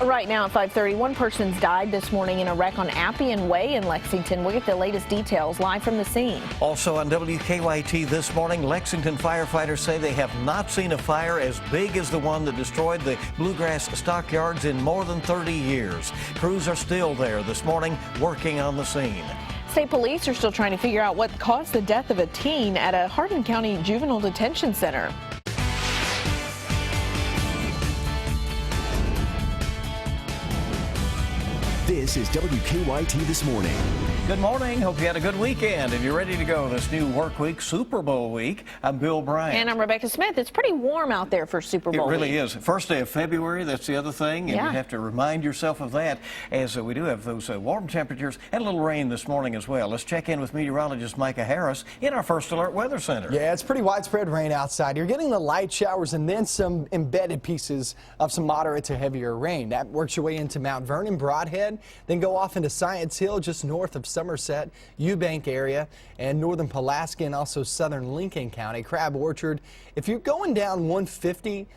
Right now at 5:30, one person's died this morning in a wreck on Appian Way in Lexington. We'll get the latest details live from the scene. Also on WKYT this morning, Lexington firefighters say they have not seen a fire as big as the one that destroyed the bluegrass stockyards in more than 30 years. Crews are still there this morning working on the scene. State police are still trying to figure out what caused the death of a teen at a Hardin County Juvenile Detention Center. This is WKYT This Morning. Good morning. Hope you had a good weekend and you're ready to go this new work week, Super Bowl week. I'm Bill Bryant. And I'm Rebecca Smith. It's pretty warm out there for Super Bowl It really week. is. First day of February, that's the other thing, and Yeah. you have to remind yourself of that as we do have those warm temperatures and a little rain this morning as well. Let's check in with meteorologist Micah Harris in our First Alert Weather Center. Yeah, it's pretty widespread rain outside. You're getting the light showers and then some embedded pieces of some moderate to heavier rain. That works your way into Mount Vernon, Broadhead, then go off into Science Hill just north of Somerset, Eubank area, and northern Pulaski and also southern Lincoln County, Crab Orchard. If you're going down 150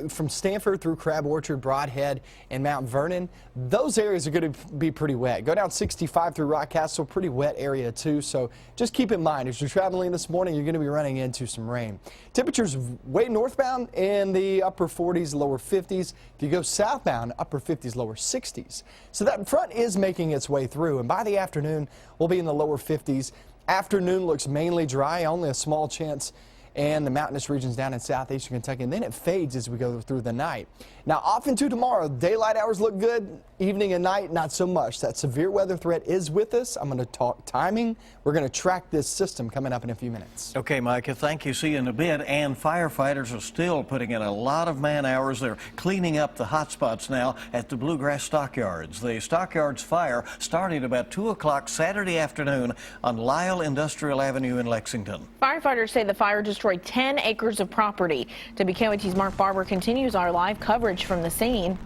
from Stanford through Crab Orchard, Broadhead, and Mount Vernon, those areas are going to be pretty wet. Go down 65 through Rockcastle, pretty wet area too, so just keep in mind as you're traveling this morning, you're going to be running into some rain. Temperatures way northbound in the upper 40s, lower 50s. If you go southbound, upper 50s, lower 60s. So that front is making its way through, and by the afternoon, we'll be in the lower 50s. Afternoon looks mainly dry, only a small chance and the mountainous regions down in southeastern Kentucky, and then it fades as we go through the night. Now, off into tomorrow, daylight hours look good, evening and night, not so much. That severe weather threat is with us. I'm going to talk timing. We're going to track this system coming up in a few minutes. Okay, Micah, thank you. See you in a bit. And firefighters are still putting in a lot of man hours. They're cleaning up the hot spots now at the bluegrass stockyards. The stockyards fire started about 2 o'clock Saturday afternoon on Lyle Industrial Avenue in Lexington. Firefighters say the fire destroyed 10 acres of property. WKYT's Mark Barber continues our live coverage from the scene.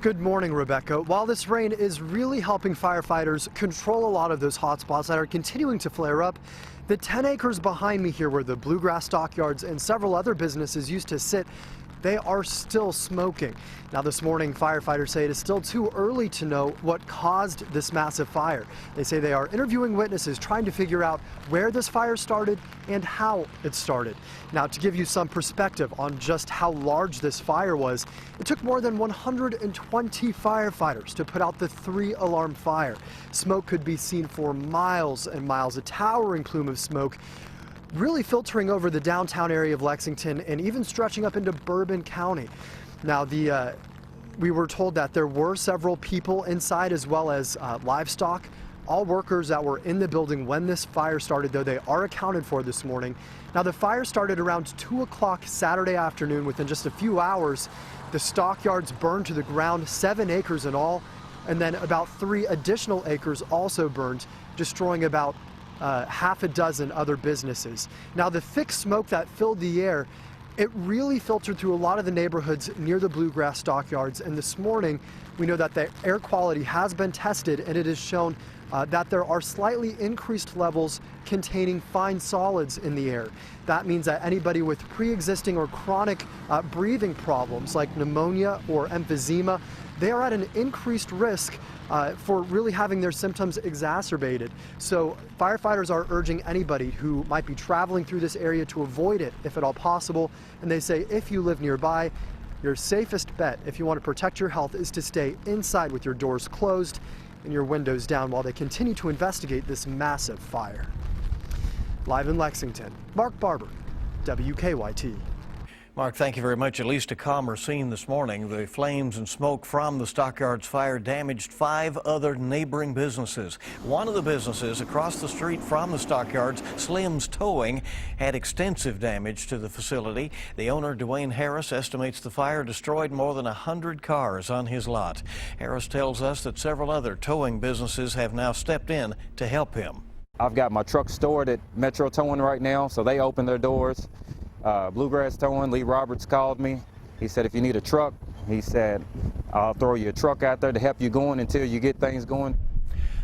Good morning, Rebecca. While this rain is really helping firefighters control a lot of those hot spots that are continuing to flare up, the 10 acres behind me here where the bluegrass stockyards and several other businesses used to sit, they are still smoking. Now this morning, firefighters say it is still too early to know what caused this massive fire. They say they are interviewing witnesses trying to figure out where this fire started and how it started. Now to give you some perspective on just how large this fire was, it took more than 120 firefighters to put out the 3-alarm fire. Smoke could be seen for miles and miles, a towering plume of smoke really filtering over the downtown area of Lexington and even stretching up into Bourbon County. Now, we were told that there were several people inside as well as livestock. All workers that were in the building when this fire started, though, they are accounted for this morning. Now, the fire started around 2 o'clock Saturday afternoon. Within just a few hours, the stockyards burned to the ground, 7 acres in all, and then about 3 additional acres also burned, destroying about half a dozen other businesses. Now, the thick smoke that filled the air, it really filtered through a lot of the neighborhoods near the bluegrass stockyards. And this morning, we know that the air quality has been tested, and it has shown that there are slightly increased levels containing fine solids in the air. That means that anybody with pre-existing or chronic breathing problems like pneumonia or emphysema, they are at an increased risk for really having their symptoms exacerbated. So firefighters are urging anybody who might be traveling through this area to avoid it if at all possible. And they say if you live nearby, your safest bet if you want to protect your health is to stay inside with your doors closed and your windows down while they continue to investigate this massive fire. Live in Lexington, Mark Barber, WKYT. Mark, thank you very much. At least a calmer scene this morning. The flames and smoke from the stockyards fire damaged 5 other neighboring businesses. One of the businesses across the street from the stockyards, Slim's Towing, had extensive damage to the facility. The owner, Dwayne Harris, estimates the fire destroyed more than 100 cars on his lot. Harris tells us that several other towing businesses have now stepped in to help him. I've got my truck stored at Metro Towing right now, so they opened their doors. Bluegrass Towing, Lee Roberts called me. He said, if you need a truck, he said, I'll throw you a truck out there to help you going until you get things going.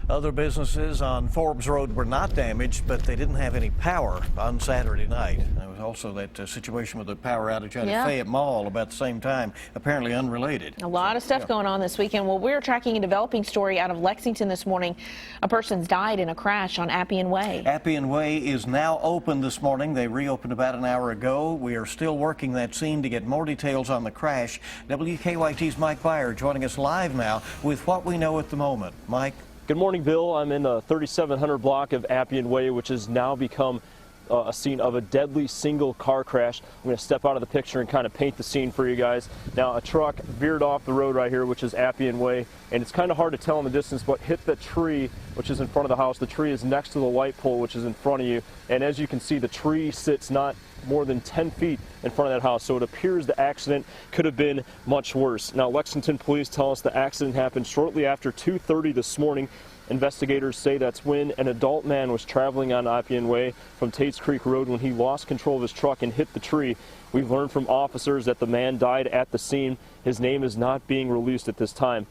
Other businesses on Forbes Road were not damaged, but they didn't have any power on Saturday night. There was also that situation with the power outage at Fayette Mall about the same time, apparently unrelated. A lot of stuff going on this weekend. Well, we're tracking a developing story out of Lexington this morning. A person's died in a crash on Appian Way. Appian Way is now open this morning. They reopened about an hour ago. We are still working that scene to get more details on the crash. WKYT's Mike Byer joining us live now with what we know at the moment. Mike? Good morning, Bill. I'm in the 3700 block of Appian Way, which has now become a scene of a deadly single car crash. I'm going to step out of the picture and kind of paint the scene for you guys. Now, a truck veered off the road right here, which is Appian Way, and it's kind of hard to tell in the distance, but hit the tree, which is in front of the house. The tree is next to the light pole, which is in front of you, and as you can see, the tree sits not more than 10 feet in front of that house, so it appears the accident could have been much worse. Now, Lexington police tell us the accident happened shortly after 2:30 this morning. Investigators say that's when an adult man was traveling on Appian Way from Tates Creek Road when he lost control of his truck and hit the tree. We've learned from officers that the man died at the scene. His name is not being released at this time.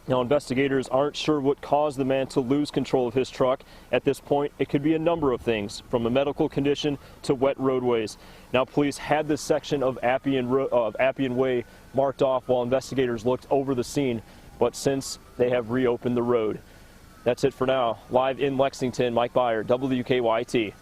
Now, investigators aren't sure what caused the man to lose control of his truck. At this point, it could be a number of things, from a medical condition to wet roadways. Now, police had this section of Appian Way marked off while investigators looked over the scene, but since they have reopened the road. That's it for now. Live in Lexington, Mike Byer, WKYT.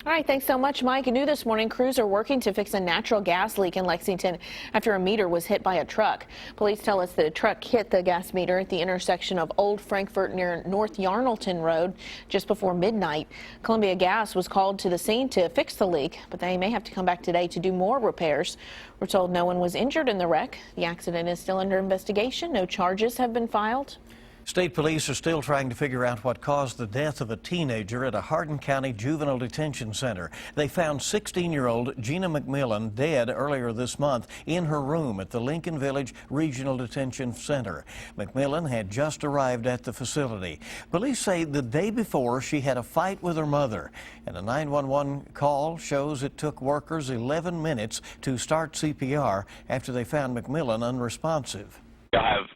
All right, thanks so much, Mike. New this morning, crews are working to fix a natural gas leak in Lexington after a meter was hit by a truck. Police tell us the truck hit the gas meter at the intersection of Old Frankfort near North Yarnellton Road just before midnight. Columbia Gas was called to the scene to fix the leak, but they may have to come back today to do more repairs. We're told no one was injured in the wreck. The accident is still under investigation. No charges have been filed. State police are still trying to figure out what caused the death of a teenager at a Hardin County Juvenile Detention Center. They found 16-year-old Gina McMillan dead earlier this month in her room at the Lincoln Village Regional Detention Center. McMillan had just arrived at the facility. Police say the day before she had a fight with her mother, and a 911 call shows it took workers 11 minutes to start CPR after they found McMillan unresponsive. Y'all have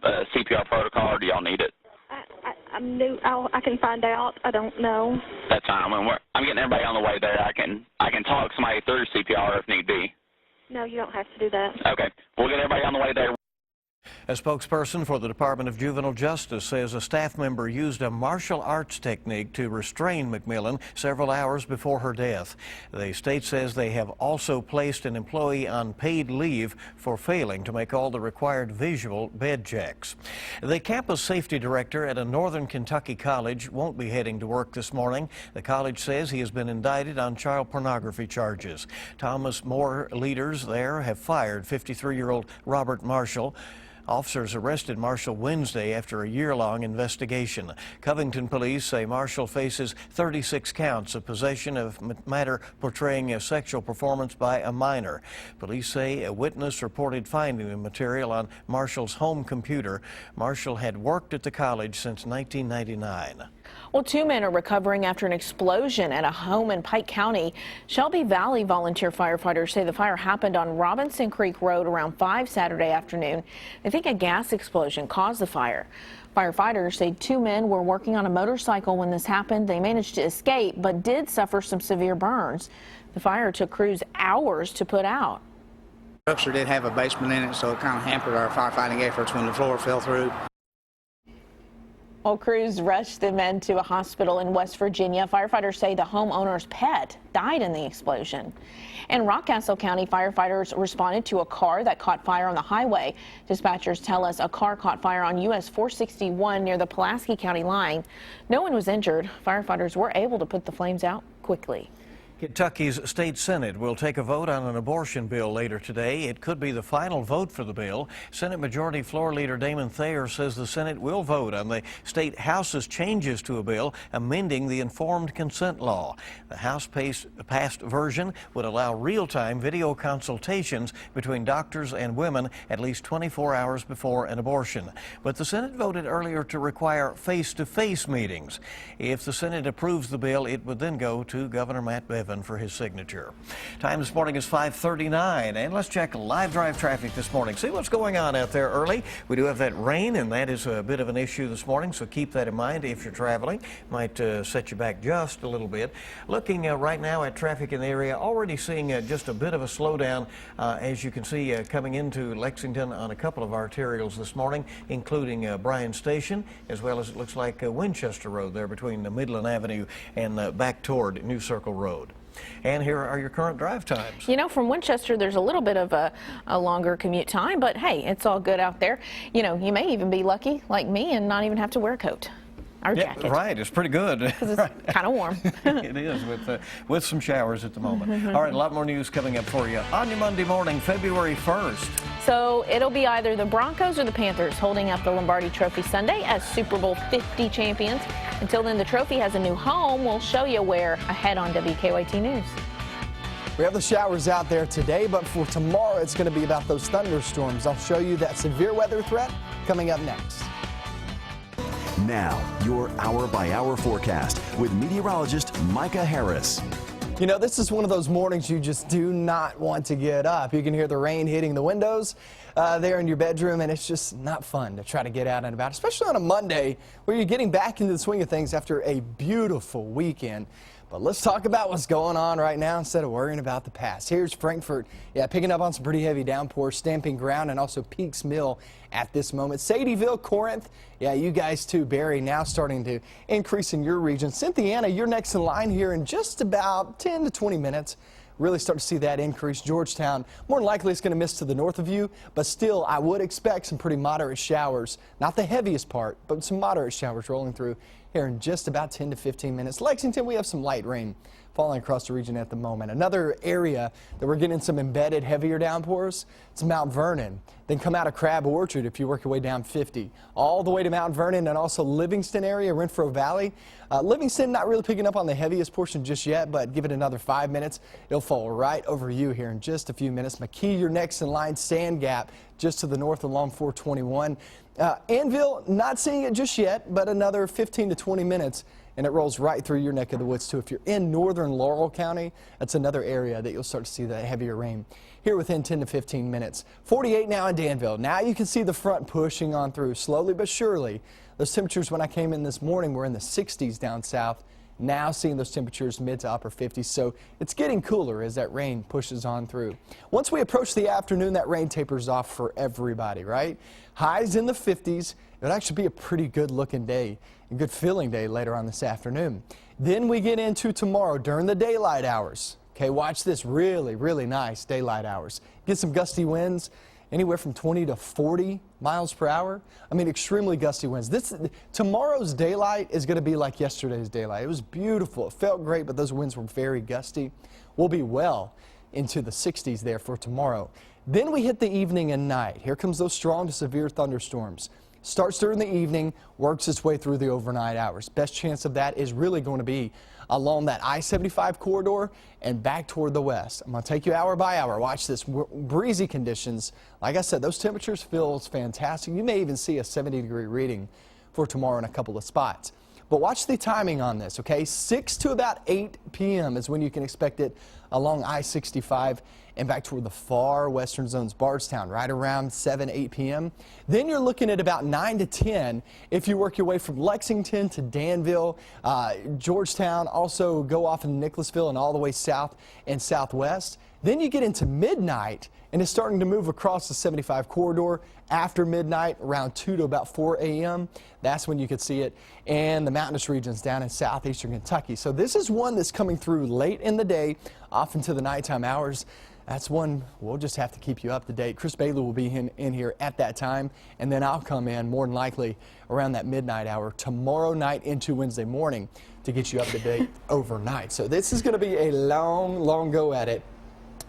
a CPR protocol, or do y'all need it? I'm new. I can find out. I don't know. That's fine. I'm getting everybody on the way there. I can talk somebody through CPR if need be. No, you don't have to do that. Okay. We'll get everybody on the way there. A spokesperson for the Department of Juvenile Justice says a staff member used a martial arts technique to restrain McMillan several hours before her death. The state says they have also placed an employee on paid leave for failing to make all the required visual bed checks. The campus safety director at a northern Kentucky college won't be heading to work this morning. The college says he has been indicted on child pornography charges. Thomas More leaders there have fired 53-year-old Robert Marshall. Officers arrested Marshall Wednesday after a year-long investigation. Covington police say Marshall faces 36 counts of possession of matter portraying a sexual performance by a minor. Police say a witness reported finding the material on Marshall's home computer. Marshall had worked at the college since 1999. Well, 2 men are recovering after an explosion at a home in Pike County. Shelby Valley volunteer firefighters say the fire happened on Robinson Creek Road around 5 Saturday afternoon. They think a gas explosion caused the fire. Firefighters say 2 men were working on a motorcycle when this happened. They managed to escape but did suffer some severe burns. The fire took crews hours to put out. The structure did have a basement in it, so it kind of hampered our firefighting efforts when the floor fell through. Well, crews rushed the men to a hospital in West Virginia. Firefighters say the homeowner's pet died in the explosion. In Rockcastle County, firefighters responded to a car that caught fire on the highway. Dispatchers tell us a car caught fire on US 461 near the Pulaski County line. No one was injured. Firefighters were able to put the flames out quickly. Kentucky's state senate will take a vote on an abortion bill later today. It could be the final vote for the bill. Senate Majority Floor Leader Damon Thayer says the Senate will vote on the state House's changes to a bill amending the informed consent law. The House-passed version would allow real-time video consultations between doctors and women at least 24 hours before an abortion. But the Senate voted earlier to require face-to-face meetings. If the Senate approves the bill, it would then go to Governor Matt Bevin. Sullivan for his signature. Time this morning is 5:39, and let's check live drive traffic this morning. See what's going on out there early. We do have that rain, and that is a bit of an issue this morning, so keep that in mind if you're traveling. Might set you back just a little bit. Looking right now at traffic in the area, already seeing just a bit of a slowdown, as you can see, coming into Lexington on a couple of arterials this morning, including Bryan Station, as well as it looks like Winchester Road there between Midland Avenue and back toward New Circle Road. And here are your current drive times. You know, from Winchester, there's a little bit of a longer commute time, but hey, it's all good out there. You know, you may even be lucky, like me, and not even have to wear a coat. Our jacket. Right, it's pretty good. Because it's kind of warm. It is, with some showers at the moment. All right, a lot more news coming up for you on your Monday morning, February 1st. So it'll be either the Broncos or the Panthers holding up the Lombardi Trophy Sunday as Super Bowl 50 champions. Until then, the trophy has a new home. We'll show you where ahead on WKYT News. We have the showers out there today, but for tomorrow, it's going to be about those thunderstorms. I'll show you that severe weather threat coming up next. Now, your hour-by-hour forecast with meteorologist Micah Harris. You know, this is one of those mornings you just do not want to get up. You can hear the rain hitting the windows there in your bedroom, and it's just not fun to try to get out and about, especially on a Monday where you're getting back into the swing of things after a beautiful weekend. But let's talk about what's going on right now instead of worrying about the past. Here's Frankfort, picking up on some pretty heavy downpours, stamping ground, and also Peaks Mill at this moment. Sadieville, Corinth, you guys too. Barry now starting to increase in your region. Cynthiana, you're next in line here in just about 10 to 20 minutes. Really start to see that increase. Georgetown, more than likely it's going to miss to the north of you, but still I would expect some pretty moderate showers. Not the heaviest part, but some moderate showers rolling through here in just about 10 to 15 minutes. Lexington, we have some light rain falling across the region at the moment. Another area that we're getting some embedded heavier downpours, it's Mount Vernon. Then come out of Crab Orchard if you work your way down 50. All the way to Mount Vernon and also Livingston area, Renfro Valley. Livingston not really picking up on the heaviest portion just yet, but give it another 5 minutes. It'll fall right over you here in just a few minutes. McKee, you're next in line. Sand Gap just to the north along 421. Annville, not seeing it just yet, but another 15 to 20 minutes, and it rolls right through your neck of the woods, too. If you're in northern Laurel County, that's another area that you'll start to see the heavier rain here within 10 to 15 minutes. 48 now in Danville. Now you can see the front pushing on through slowly but surely. Those temperatures when I came in this morning were in the 60s down south. Now seeing those temperatures mid to upper 50s, so it's getting cooler as that rain pushes on through. Once we approach the afternoon, that rain tapers off for everybody, right? Highs in the 50s. It would actually be a pretty good looking day, a good feeling day later on this afternoon. Then we get into tomorrow during the daylight hours. Okay, watch this, really, really nice daylight hours. Get some gusty winds, anywhere from 20 to 40 miles per hour. I mean, extremely gusty winds. Tomorrow's daylight is going to be like yesterday's daylight. It was beautiful. It felt great, but those winds were very gusty. We'll be well into the 60s there for tomorrow. Then we hit the evening and night. Here comes those strong to severe thunderstorms. Starts during the evening, works its way through the overnight hours. Best chance of that is really going to be along that I-75 corridor and back toward the west. I'm going to take you hour by hour. Watch this. Breezy conditions. Like I said, those temperatures feels fantastic. You may even see a 70-degree reading for tomorrow in a couple of spots. But watch the timing on this, okay? 6 to about 8 p.m. is when you can expect it along I-65 and back toward the far western zones, Bardstown, right around 7, 8 p.m. Then you're looking at about 9 to 10 if you work your way from Lexington to Danville, Georgetown, also go off in Nicholasville and all the way south and southwest. Then you get into midnight, and it's starting to move across the 75 corridor after midnight, around 2 to about 4 a.m. That's when you could see it, and the mountainous regions down in southeastern Kentucky. So this is one that's coming through late in the day, off into the nighttime hours. That's one we'll just have to keep you up to date. Chris Bailey will be in here at that time, and then I'll come in more than likely around that midnight hour tomorrow night into Wednesday morning to get you up to date overnight. So this is going to be a long, long go at it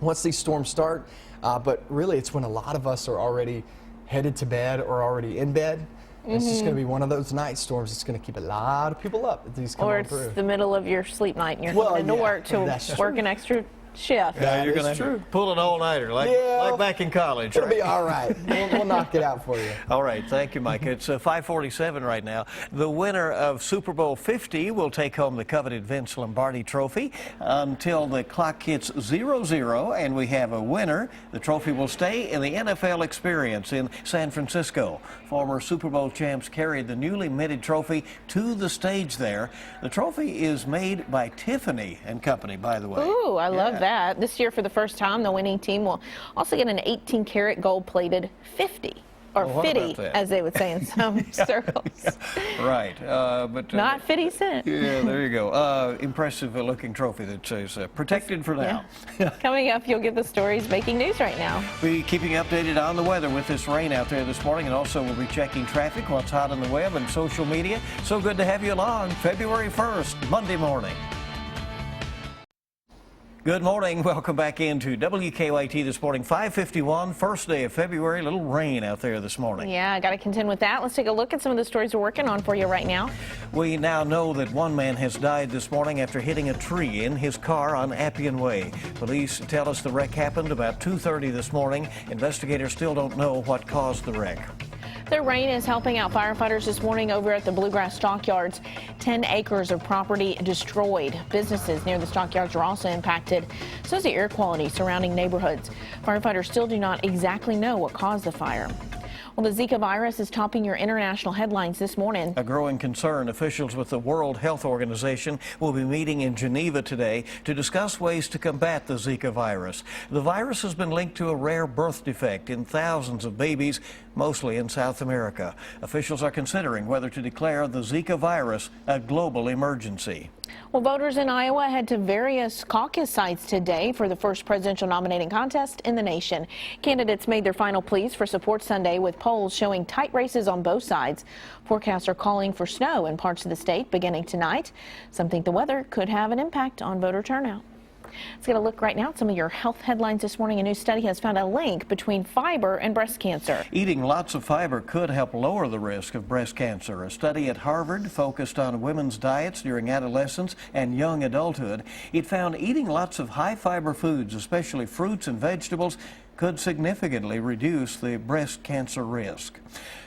once these storms start, but really it's when a lot of us are already headed to bed or already in bed. It's just going to be one of those night storms that's going to keep a lot of people up. These come or on it's through. the middle of your sleep night and you're heading to work to work an extra shift. Yeah, you're going is true. to pull an all-nighter like back in college, It'll right? be all right. We'll knock it out for you. All right, thank you, Mike. It's 5:47 right now. The winner of Super Bowl 50 will take home the coveted Vince Lombardi Trophy until the clock hits 0-0, and we have a winner. The trophy will stay in the NFL Experience in San Francisco. Former Super Bowl champs carried the newly minted trophy to the stage there. The trophy is made by Tiffany and Company, by the way. Ooh, I love that. This year, for the first time, the winning team will also get an 18-karat gold-plated 50. Or Well, what 50, about that? as they would say in some circles. Right, but Not 50 cents. yeah, there you go. Impressive looking trophy that says protected for now. Coming up, you'll get the stories making news right now. Be keeping you updated on the weather with this rain out there this morning, and also we'll be checking traffic, what's hot on the web and social media. So good to have you along. February 1st, Monday morning. Good morning. Welcome back into WKYT this morning. 5:51, first day of February. A little rain out there this morning. Yeah, I got to contend with that. Let's take a look at some of the stories we're working on for you right now. We now know that one man has died this morning after hitting a tree in his car on Appian Way. Police tell us the wreck happened about 2:30 this morning. Investigators still don't know what caused the wreck. The rain is helping out firefighters this morning over at the Bluegrass Stockyards. 10 acres of property destroyed. Businesses near the stockyards are also impacted. So is the air quality surrounding neighborhoods. Firefighters still do not exactly know what caused the fire. Well, the Zika virus is topping your international headlines this morning. A growing concern. Officials with the World Health Organization will be meeting in Geneva today to discuss ways to combat the Zika virus. The virus has been linked to a rare birth defect in thousands of babies, mostly in South America. Officials are considering whether to declare the Zika virus a global emergency. Well, voters in Iowa head to various caucus sites today for the first presidential nominating contest in the nation. Candidates made their final pleas for support Sunday with polls showing tight races on both sides. Forecasts are calling for snow in parts of the state beginning tonight. Some think the weather could have an impact on voter turnout. Let's get a look right now at some of your health headlines this morning. A new study has found a link between fiber and breast cancer. Eating lots of fiber could help lower the risk of breast cancer. A study at Harvard focused on women's diets during adolescence and young adulthood. It found eating lots of high fiber foods, especially fruits and vegetables, could significantly reduce the breast cancer risk.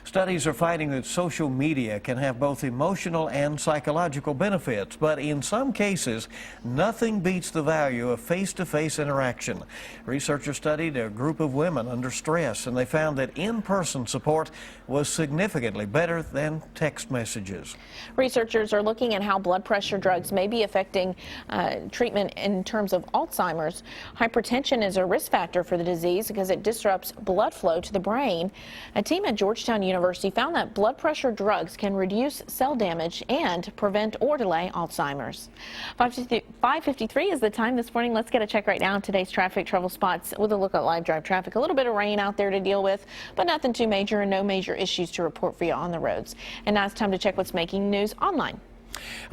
Studies are finding that social media can have both emotional and psychological benefits, but in some cases, nothing beats the value of face-to-face interaction. Researchers studied a group of women under stress, and they found that in-person support was significantly better than text messages. Researchers are looking at how blood pressure drugs may be affecting treatment in terms of Alzheimer's. Hypertension is a risk factor for the disease because it disrupts blood flow to the brain. A team at Georgetown University found that blood pressure drugs can reduce cell damage and prevent or delay Alzheimer's. 5:53 is the time this morning. Let's get a check right now on today's traffic trouble spots with a look at live drive traffic. A little bit of rain out there to deal with, but nothing too major and no major issues to report for you on the roads. And now it's time to check what's making news online.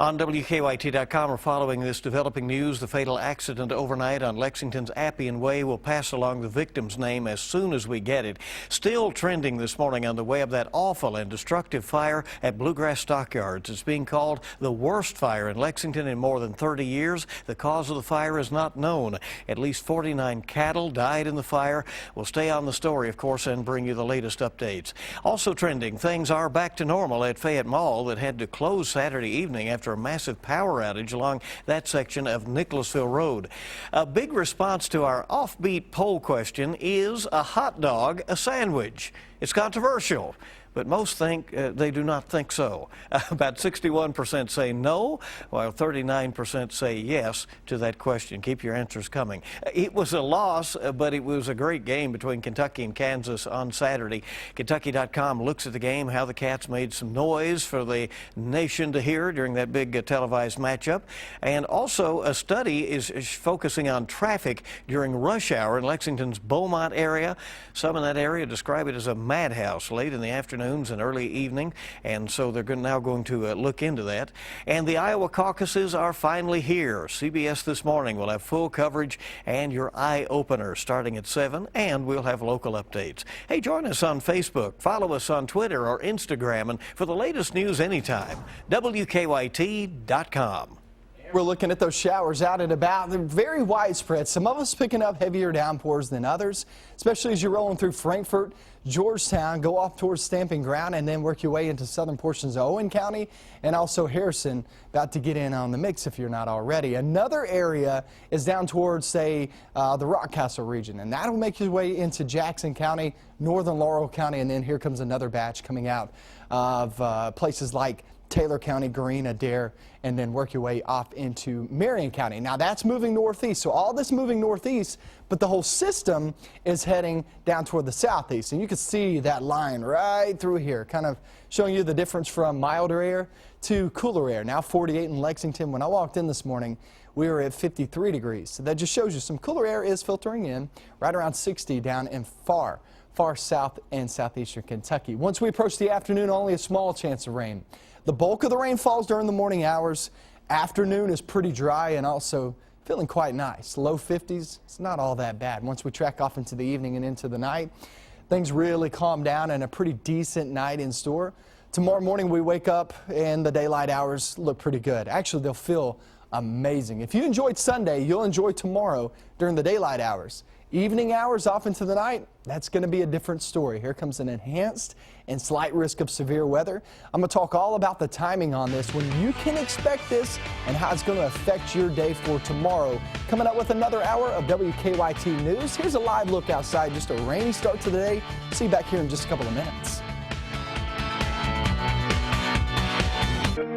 On WKYT.com, we're following this developing news. The fatal accident overnight on Lexington's Appian Way. Will pass along the victim's name as soon as we get it. Still trending this morning on the web, that awful and destructive fire at Bluegrass Stockyards. It's being called the worst fire in Lexington in more than 30 years. The cause of the fire is not known. At least 49 cattle died in the fire. We'll stay on the story, of course, and bring you the latest updates. Also trending, things are back to normal at Fayette Mall that had to close Saturday evening after a massive power outage along that section of Nicholasville Road. A big response to our offbeat poll question: is a hot dog a sandwich? It's controversial, but most think they do not think so. About 61% say no, while 39% say yes to that question. Keep your answers coming. It was a loss, but it was a great game between Kentucky and Kansas on Saturday. Kentucky.com looks at the game, how the Cats made some noise for the nation to hear during that big televised matchup. And also a study is focusing on traffic during rush hour in Lexington's Beaumont area. Some in that area describe it as a madhouse late in the afternoons and early evening, and so they're now going to look into that. And the Iowa caucuses are finally here. CBS This Morning will have full coverage and your eye opener starting at 7, and we'll have local updates. Hey, join us on Facebook, follow us on Twitter or Instagram, and for the latest news anytime, WKYT.com. We're looking at those showers out and about. They're very widespread. Some of us picking up heavier downpours than others, especially as you're rolling through Frankfort, Georgetown, go off towards Stamping Ground, and then work your way into southern portions of Owen County and also Harrison, about to get in on the mix if you're not already. Another area is down towards, say, the Rockcastle region, and that'll make your way into Jackson County, northern Laurel County, and then here comes another batch coming out of places like Taylor County, Greene, Adair, and then work your way off into Marion County. Now that's moving northeast, so all this moving northeast, but the whole system is heading down toward the southeast. And you can see that line right through here, kind of showing you the difference from milder air to cooler air. Now 48 in Lexington. When I walked in this morning, we were at 53 degrees. So that just shows you some cooler air is filtering in, right around 60 down in far south and southeastern Kentucky. Once we approach the afternoon, only a small chance of rain. The bulk of the rain falls during the morning hours. Afternoon is pretty dry and also feeling quite nice. Low 50s, it's not all that bad. Once we track off into the evening and into the night, things really calm down and a pretty decent night in store. Tomorrow morning we wake up and the daylight hours look pretty good. Actually, they'll feel amazing. If you enjoyed Sunday, you'll enjoy tomorrow during the daylight hours. Evening hours off into the night, that's going to be a different story. Here comes an enhanced and slight risk of severe weather. I'm going to talk all about the timing on this, when you can expect this and how it's going to affect your day for tomorrow. Coming up with another hour of WKYT News. Here's a live look outside, just a rainy start to the day. See you back here in just a couple of minutes.